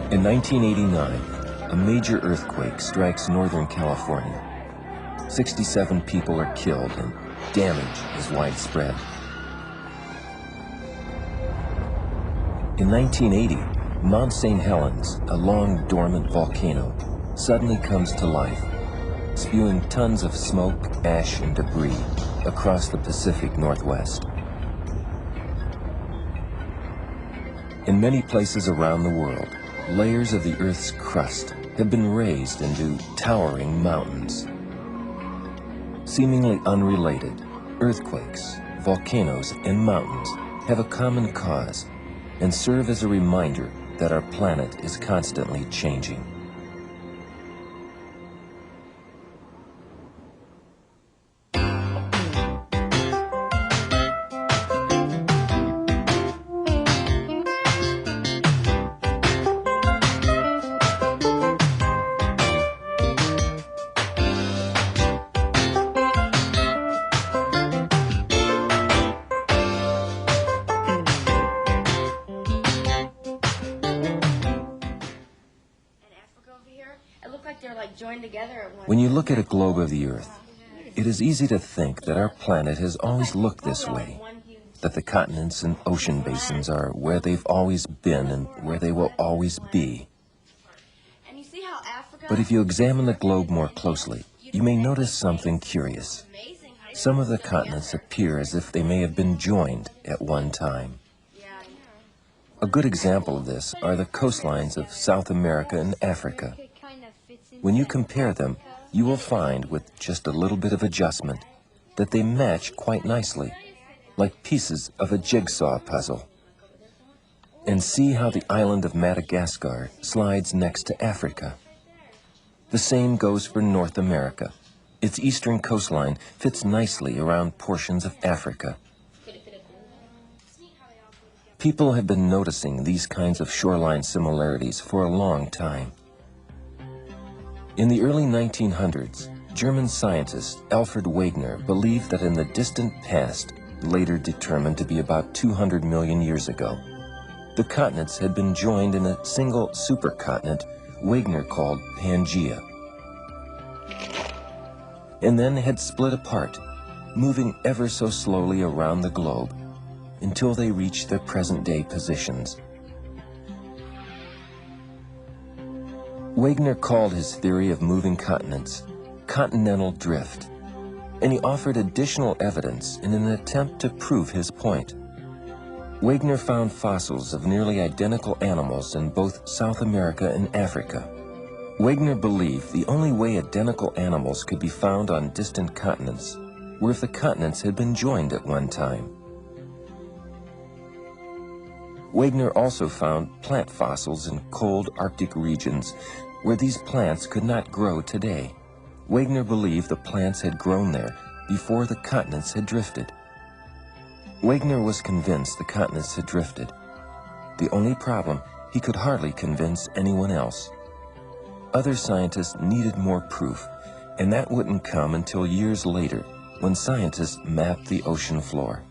In 1989, a major earthquake strikes Northern California. 67 people are killed and damage is widespread. In 1980, Mount St. Helens, a long dormant volcano, suddenly comes to life, spewing tons of smoke, ash, and debris across the Pacific Northwest. In many places around the world, layers of the Earth's crust have been raised into towering mountains. Seemingly unrelated, earthquakes, volcanoes, and mountains have a common cause and serve as a reminder that our planet is constantly changing. When you look at a globe of the Earth, it is easy to think that our planet has always looked this way, that the continents and ocean basins are where they've always been and where they will always be. But if you examine the globe more closely, you may notice something curious. Some of the continents appear as if they may have been joined at one time. A good example of this are the coastlines of South America and Africa. When you compare them, you will find, with just a little bit of adjustment, that they match quite nicely, like pieces of a jigsaw puzzle. And see how the island of Madagascar slides next to Africa. The same goes for North America. Its eastern coastline fits nicely around portions of Africa. People have been noticing these kinds of shoreline similarities for a long time. In the early 1900s, German scientist Alfred Wegener believed that in the distant past, later determined to be about 200 million years ago, the continents had been joined in a single supercontinent Wegener called Pangaea, and then had split apart, moving ever so slowly around the globe until they reached their present-day positions. Wegener called his theory of moving continents continental drift, and he offered additional evidence in an attempt to prove his point. Wegener found fossils of nearly identical animals in both South America and Africa. Wegener believed the only way identical animals could be found on distant continents were if the continents had been joined at one time. Wegener also found plant fossils in cold Arctic regions where these plants could not grow today. Wegener believed the plants had grown there before the continents had drifted. Wegener was convinced the continents had drifted. The only problem, he could hardly convince anyone else. Other scientists needed more proof, and that wouldn't come until years later when scientists mapped the ocean floor.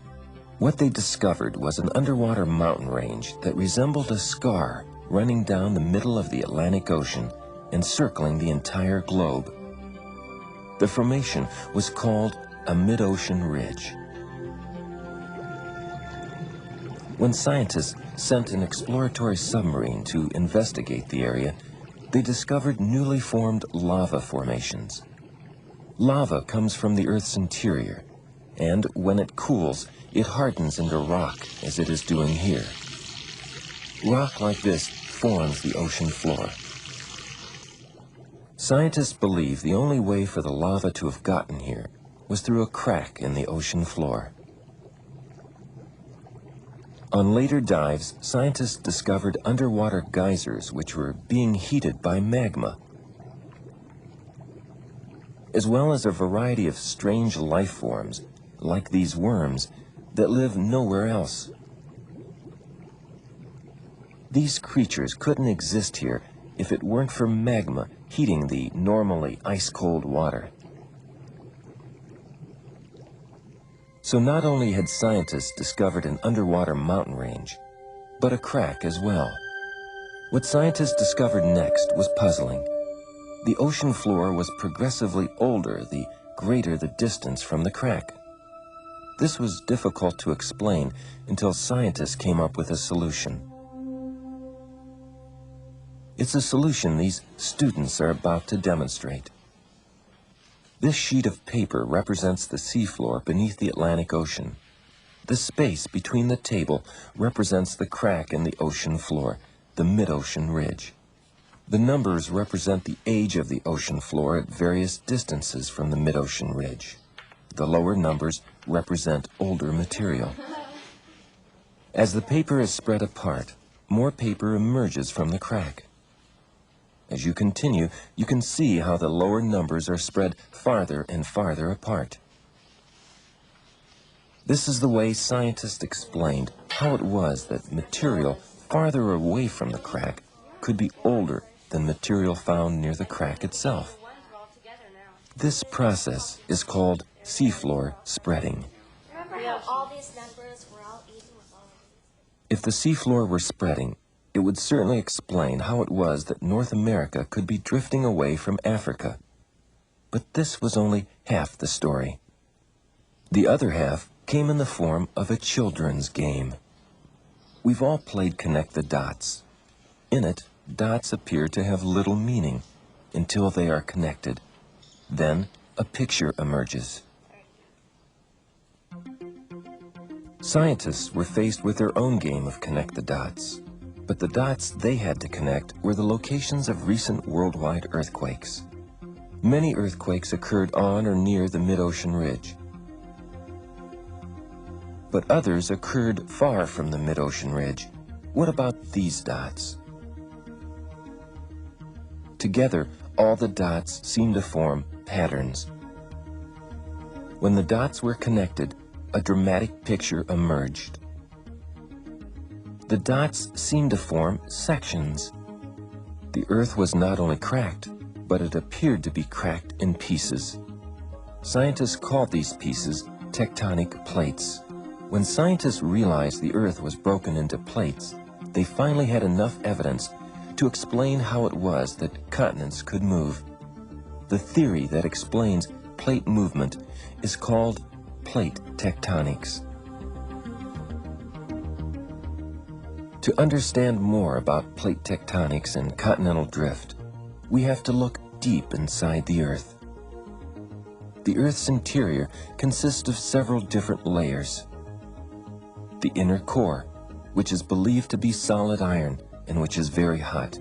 What they discovered was an underwater mountain range that resembled a scar running down the middle of the Atlantic Ocean and circling the entire globe. The formation was called a mid-ocean ridge. When scientists sent an exploratory submarine to investigate the area, they discovered newly formed lava formations. Lava comes from the Earth's interior, and when it cools, it hardens into rock, as it is doing here. Rock like this forms the ocean floor. Scientists believe the only way for the lava to have gotten here was through a crack in the ocean floor. On later dives, scientists discovered underwater geysers which were being heated by magma, as well as a variety of strange life forms, like these worms, that live nowhere else. These creatures couldn't exist here if it weren't for magma heating the normally ice-cold water. So not only had scientists discovered an underwater mountain range, but a crack as well. What scientists discovered next was puzzling. The ocean floor was progressively older the greater the distance from the crack. This was difficult to explain until scientists came up with a solution. It's a solution these students are about to demonstrate. This sheet of paper represents the seafloor beneath the Atlantic Ocean. The space between the table represents the crack in the ocean floor, the mid-ocean ridge. The numbers represent the age of the ocean floor at various distances from the mid-ocean ridge. The lower numbers represent older material. As the paper is spread apart, more paper emerges from the crack. As you continue, you can see how the lower numbers are spread farther and farther apart. This is the way scientists explained how it was that material farther away from the crack could be older than material found near the crack itself. This process is called seafloor spreading. Remember how all these numbers were all even with all of these? If the seafloor were spreading, it would certainly explain how it was that North America could be drifting away from Africa. But this was only half the story. The other half came in the form of a children's game. We've all played Connect the Dots. In it, dots appear to have little meaning until they are connected. Then a picture emerges. Scientists were faced with their own game of Connect the Dots. But the dots they had to connect were the locations of recent worldwide earthquakes. Many earthquakes occurred on or near the mid-ocean ridge. But others occurred far from the mid-ocean ridge. What about these dots? Together, all the dots seem to form patterns. When the dots were connected, a dramatic picture emerged. The dots seemed to form sections. The Earth was not only cracked, but it appeared to be cracked in pieces. Scientists called these pieces tectonic plates. When scientists realized the Earth was broken into plates, they finally had enough evidence to explain how it was that continents could move. The theory that explains plate movement is called plate tectonics. To understand more about plate tectonics and continental drift, we have to look deep inside the Earth. The Earth's interior consists of several different layers. The inner core, which is believed to be solid iron and which is very hot.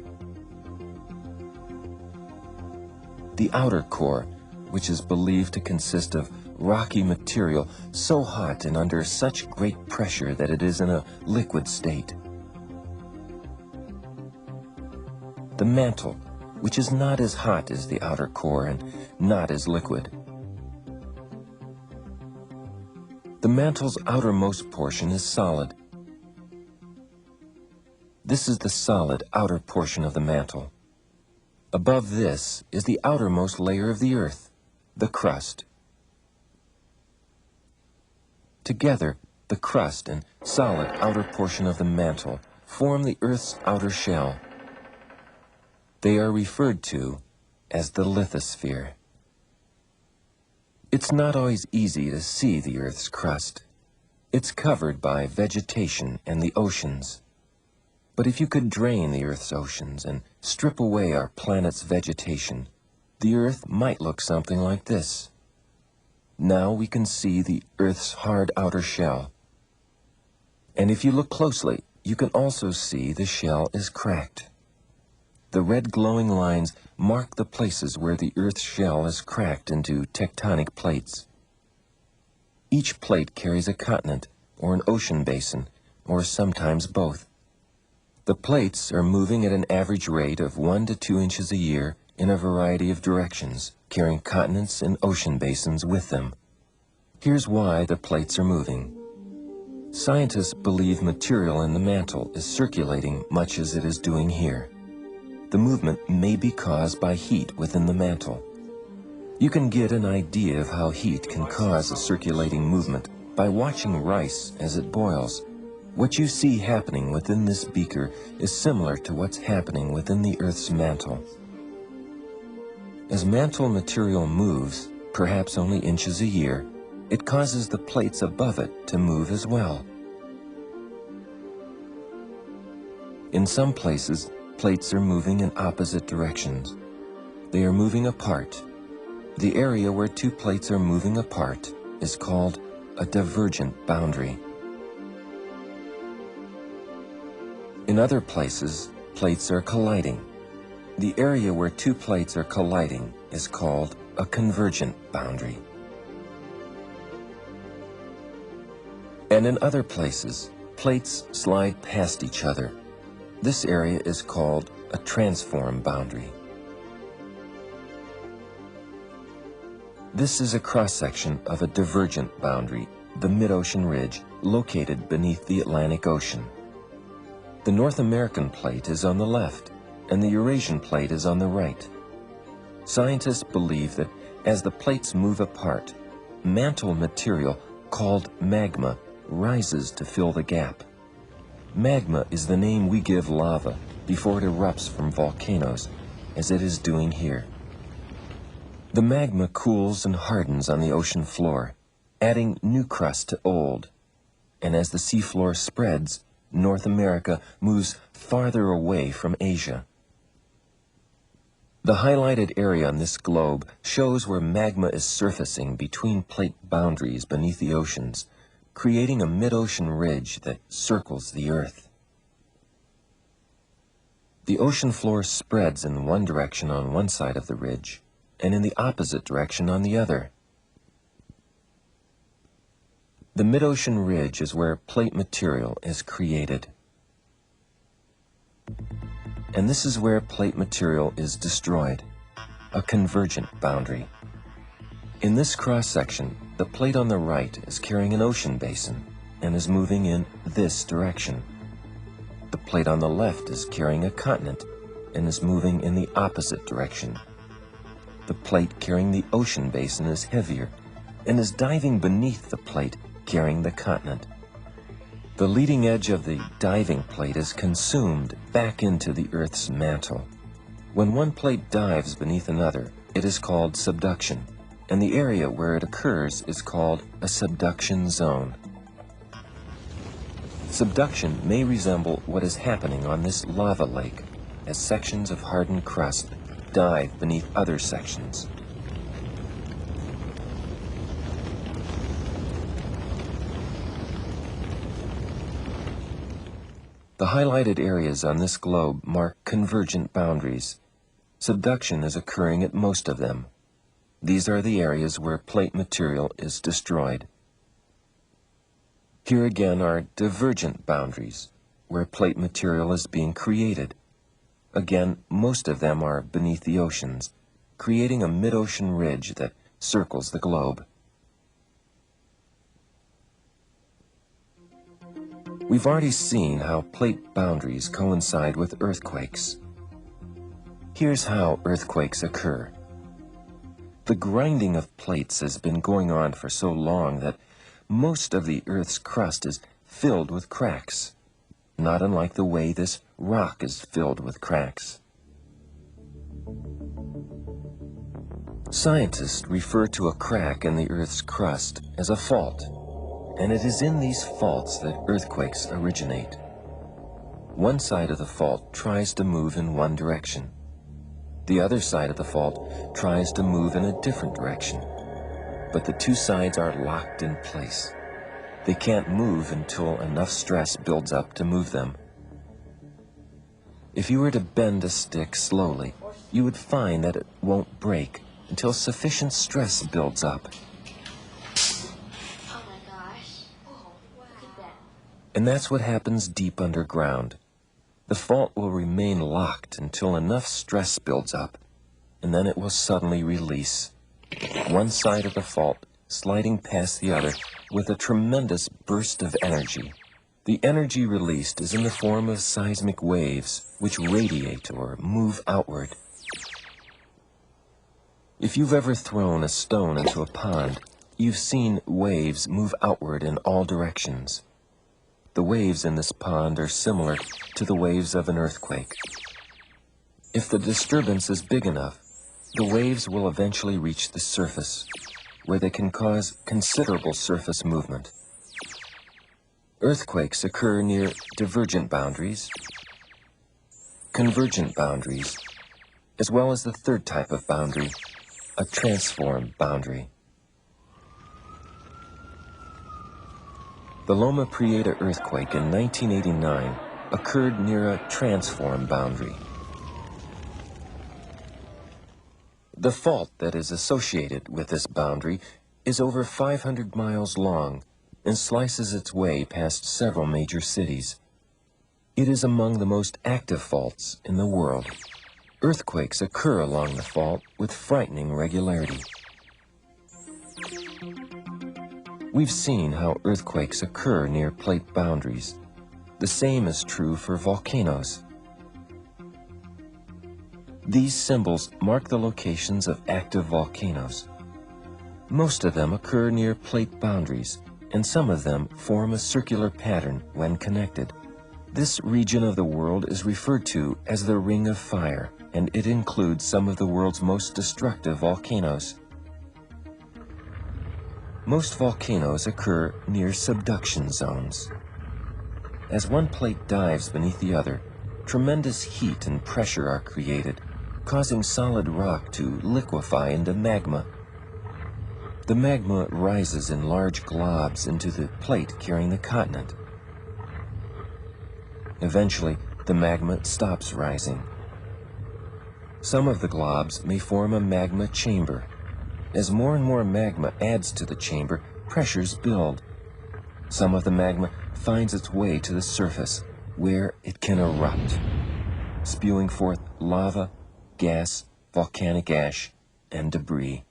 The outer core, which is believed to consist of rocky material so hot and under such great pressure that it is in a liquid state. The mantle, which is not as hot as the outer core and not as liquid. The mantle's outermost portion is solid. This is the solid outer portion of the mantle. Above this is the outermost layer of the Earth, the crust. Together, the crust and solid outer portion of the mantle form the Earth's outer shell. They are referred to as the lithosphere. It's not always easy to see the Earth's crust. It's covered by vegetation and the oceans. But if you could drain the Earth's oceans and strip away our planet's vegetation, the Earth might look something like this. Now we can see the Earth's hard outer shell. And if you look closely, you can also see the shell is cracked. The red glowing lines mark the places where the Earth's shell is cracked into tectonic plates. Each plate carries a continent or an ocean basin, or sometimes both. The plates are moving at an average rate of 1 to 2 inches a year in a variety of directions, carrying continents and ocean basins with them. Here's why the plates are moving. Scientists believe material in the mantle is circulating much as it is doing here. The movement may be caused by heat within the mantle. You can get an idea of how heat can cause a circulating movement by watching rice as it boils. What you see happening within this beaker is similar to what's happening within the Earth's mantle. As mantle material moves, perhaps only inches a year, it causes the plates above it to move as well. In some places, plates are moving in opposite directions. They are moving apart. The area where two plates are moving apart is called a divergent boundary. In other places, plates are colliding. The area where two plates are colliding is called a convergent boundary. And in other places, plates slide past each other. This area is called a transform boundary. This is a cross-section of a divergent boundary, the mid-ocean ridge, located beneath the Atlantic Ocean. The North American plate is on the left, and the Eurasian plate is on the right. Scientists believe that as the plates move apart, mantle material called magma rises to fill the gap. Magma is the name we give lava before it erupts from volcanoes, as it is doing here. The magma cools and hardens on the ocean floor, adding new crust to old. And as the seafloor spreads, North America moves farther away from Asia. The highlighted area on this globe shows where magma is surfacing between plate boundaries beneath the oceans, creating a mid-ocean ridge that circles the Earth. The ocean floor spreads in one direction on one side of the ridge, and in the opposite direction on the other. The mid-ocean ridge is where plate material is created. And this is where plate material is destroyed, a convergent boundary. In this cross-section, the plate on the right is carrying an ocean basin and is moving in this direction. The plate on the left is carrying a continent and is moving in the opposite direction. The plate carrying the ocean basin is heavier and is diving beneath the plate carrying the continent. The leading edge of the diving plate is consumed back into the Earth's mantle. When one plate dives beneath another, it is called subduction, and the area where it occurs is called a subduction zone. Subduction may resemble what is happening on this lava lake, as sections of hardened crust dive beneath other sections. The highlighted areas on this globe mark convergent boundaries. Subduction is occurring at most of them. These are the areas where plate material is destroyed. Here again are divergent boundaries, where plate material is being created. Again, most of them are beneath the oceans, creating a mid-ocean ridge that circles the globe. We've already seen how plate boundaries coincide with earthquakes. Here's how earthquakes occur. The grinding of plates has been going on for so long that most of the Earth's crust is filled with cracks, not unlike the way this rock is filled with cracks. Scientists refer to a crack in the Earth's crust as a fault, and it is in these faults that earthquakes originate. One side of the fault tries to move in one direction. The other side of the fault tries to move in a different direction, but the two sides are locked in place. They can't move until enough stress builds up to move them. If you were to bend a stick slowly, you would find that it won't break until sufficient stress builds up. Oh my gosh. Oh, look at that. And that's what happens deep underground. The fault will remain locked until enough stress builds up, and then it will suddenly release. One side of the fault sliding past the other with a tremendous burst of energy. The energy released is in the form of seismic waves, which radiate or move outward. If you've ever thrown a stone into a pond, you've seen waves move outward in all directions. The waves in this pond are similar to the waves of an earthquake. If the disturbance is big enough, the waves will eventually reach the surface, where they can cause considerable surface movement. Earthquakes occur near divergent boundaries, convergent boundaries, as well as the third type of boundary, a transform boundary. The Loma Prieta earthquake in 1989 occurred near a transform boundary. The fault that is associated with this boundary is over 500 miles long and slices its way past several major cities. It is among the most active faults in the world. Earthquakes occur along the fault with frightening regularity. We've seen how earthquakes occur near plate boundaries. The same is true for volcanoes. These symbols mark the locations of active volcanoes. Most of them occur near plate boundaries, and some of them form a circular pattern when connected. This region of the world is referred to as the Ring of Fire, and it includes some of the world's most destructive volcanoes. Most volcanoes occur near subduction zones. As one plate dives beneath the other, tremendous heat and pressure are created, causing solid rock to liquefy into magma. The magma rises in large globs into the plate carrying the continent. Eventually, the magma stops rising. Some of the globs may form a magma chamber. As more and more magma adds to the chamber, pressures build. Some of the magma finds its way to the surface, where it can erupt, spewing forth lava, gas, volcanic ash, and debris.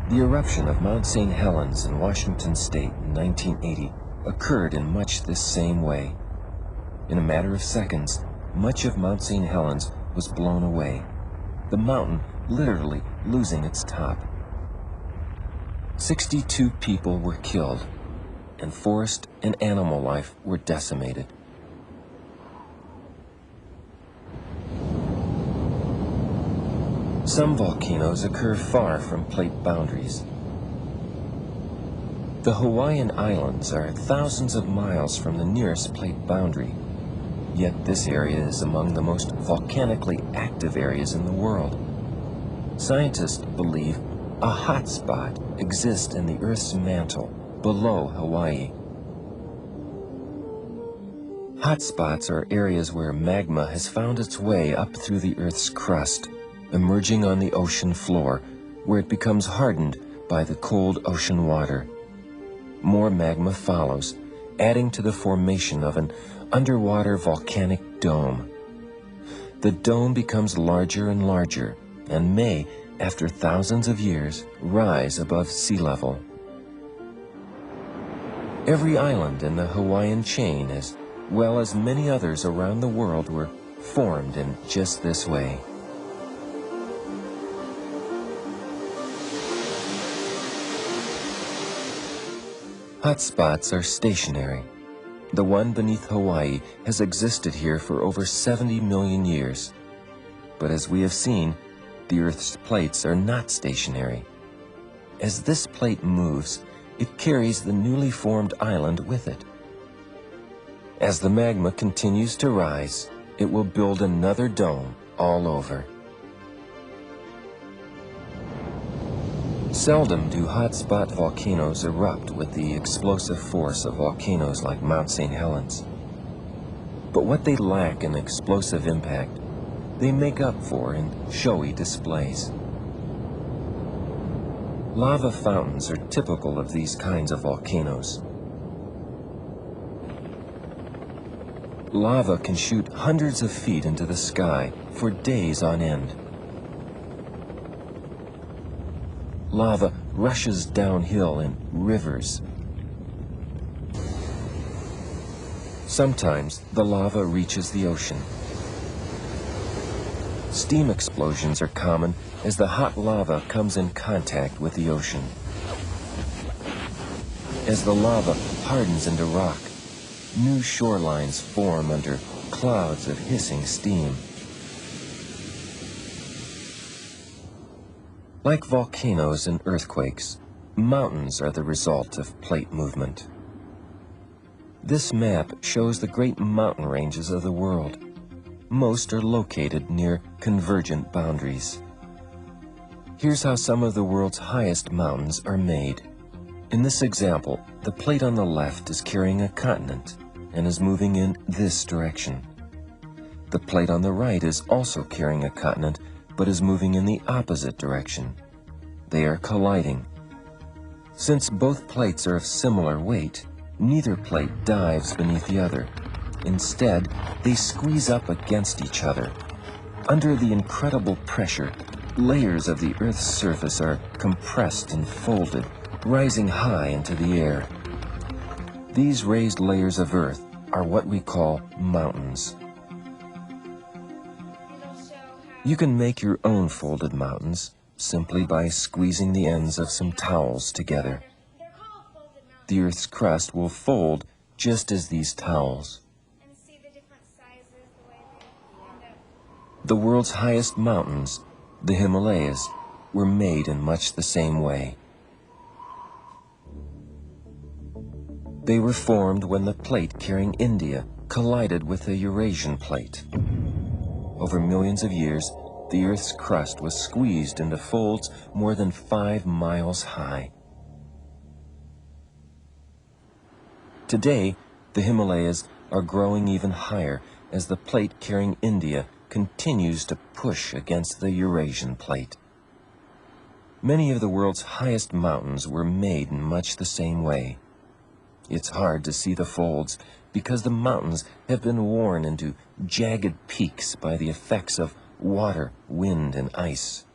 The eruption of Mount St. Helens in Washington State in 1980 occurred in much this same way. In a matter of seconds, much of Mount St. Helens was blown away, the mountain literally losing its top. 62 people were killed, and forest and animal life were decimated. Some volcanoes occur far from plate boundaries. The Hawaiian Islands are thousands of miles from the nearest plate boundary, yet this area is among the most volcanically active areas in the world. Scientists believe a hot spot exists in the Earth's mantle below Hawaii. Hot spots are areas where magma has found its way up through the Earth's crust, emerging on the ocean floor, where it becomes hardened by the cold ocean water. More magma follows, adding to the formation of an underwater volcanic dome. The dome becomes larger and larger and may, after thousands of years, rise above sea level. Every island in the Hawaiian chain, as well as many others around the world, were formed in just this way. Hotspots are stationary. The one beneath Hawaii has existed here for over 70 million years. But as we have seen, the Earth's plates are not stationary. As this plate moves, it carries the newly formed island with it. As the magma continues to rise, it will build another dome all over. Seldom do hotspot volcanoes erupt with the explosive force of volcanoes like Mount St. Helens. But what they lack in explosive impact, they make up for in showy displays. Lava fountains are typical of these kinds of volcanoes. Lava can shoot hundreds of feet into the sky for days on end. Lava rushes downhill in rivers. Sometimes the lava reaches the ocean. Steam explosions are common as the hot lava comes in contact with the ocean. As the lava hardens into rock, new shorelines form under clouds of hissing steam. Like volcanoes and earthquakes, mountains are the result of plate movement. This map shows the great mountain ranges of the world. Most are located near convergent boundaries. Here's how some of the world's highest mountains are made. In this example, the plate on the left is carrying a continent and is moving in this direction. The plate on the right is also carrying a continent, but is moving in the opposite direction. They are colliding. Since both plates are of similar weight, neither plate dives beneath the other. Instead, they squeeze up against each other. Under the incredible pressure, layers of the Earth's surface are compressed and folded, rising high into the air. These raised layers of Earth are what we call mountains. You can make your own folded mountains simply by squeezing the ends of some towels together. The Earth's crust will fold just as these towels. The world's highest mountains, the Himalayas, were made in much the same way. They were formed when the plate carrying India collided with the Eurasian plate. Over millions of years, the Earth's crust was squeezed into folds more than 5 miles high. Today, the Himalayas are growing even higher as the plate carrying India continues to push against the Eurasian plate. Many of the world's highest mountains were made in much the same way. It's hard to see the folds because the mountains have been worn into jagged peaks by the effects of water, wind, and ice.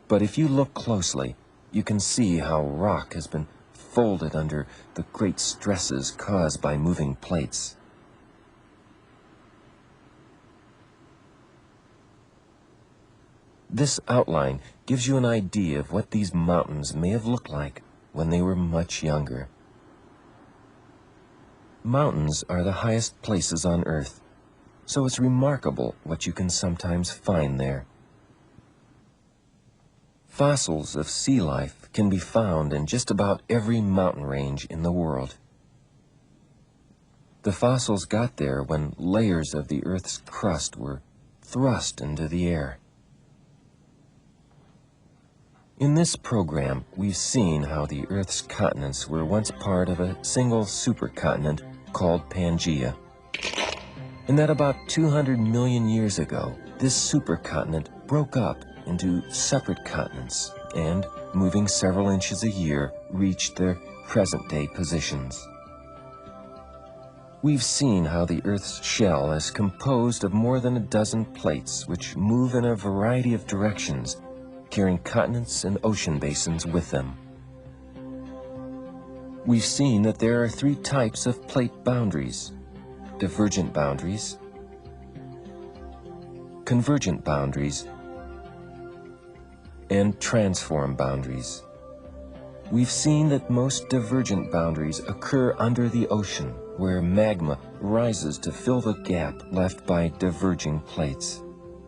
But if you look closely, you can see how rock has been folded under the great stresses caused by moving plates. This outline gives you an idea of what these mountains may have looked like when they were much younger. Mountains are the highest places on Earth, so it's remarkable what you can sometimes find there. Fossils of sea life can be found in just about every mountain range in the world. The fossils got there when layers of the Earth's crust were thrust into the air. In this program, we've seen how the Earth's continents were once part of a single supercontinent called Pangaea. And that about 200 million years ago, this supercontinent broke up into separate continents and, moving several inches a year, reached their present-day positions. We've seen how the Earth's shell is composed of more than a dozen plates which move in a variety of directions, carrying continents and ocean basins with them. We've seen that there are 3 types of plate boundaries: divergent boundaries, convergent boundaries, and transform boundaries. We've seen that most divergent boundaries occur under the ocean, where magma rises to fill the gap left by diverging plates.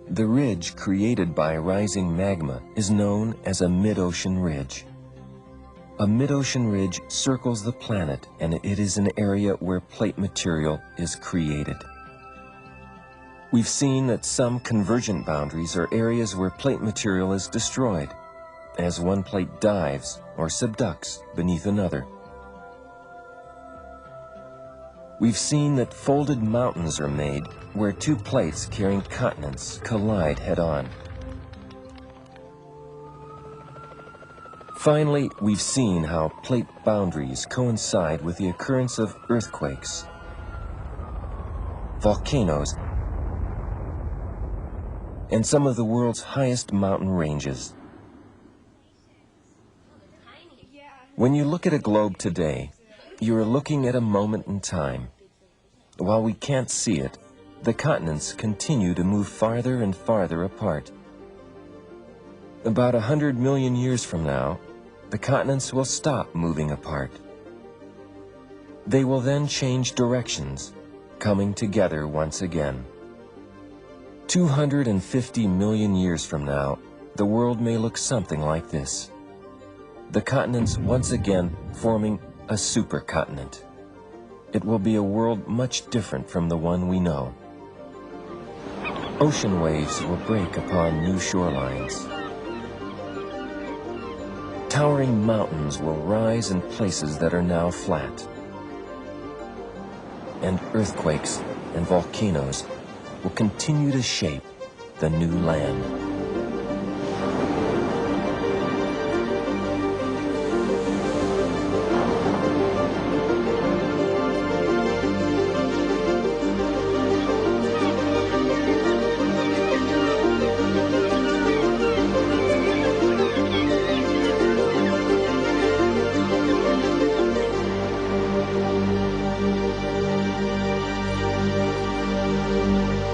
The ridge created by rising magma is known as a mid-ocean ridge. A mid-ocean ridge circles the planet, and it is an area where plate material is created. We've seen that some convergent boundaries are areas where plate material is destroyed, as one plate dives or subducts beneath another. We've seen that folded mountains are made where 2 plates carrying continents collide head-on. Finally, we've seen how plate boundaries coincide with the occurrence of earthquakes, volcanoes, and some of the world's highest mountain ranges. When you look at a globe today, you are looking at a moment in time. While we can't see it, the continents continue to move farther and farther apart. About 100 million years from now, the continents will stop moving apart. They will then change directions, coming together once again. 250 million years from now, the world may look something like this. The continents once again forming a supercontinent. It will be a world much different from the one we know. Ocean waves will break upon new shorelines. Towering mountains will rise in places that are now flat. And earthquakes and volcanoes will continue to shape the new land.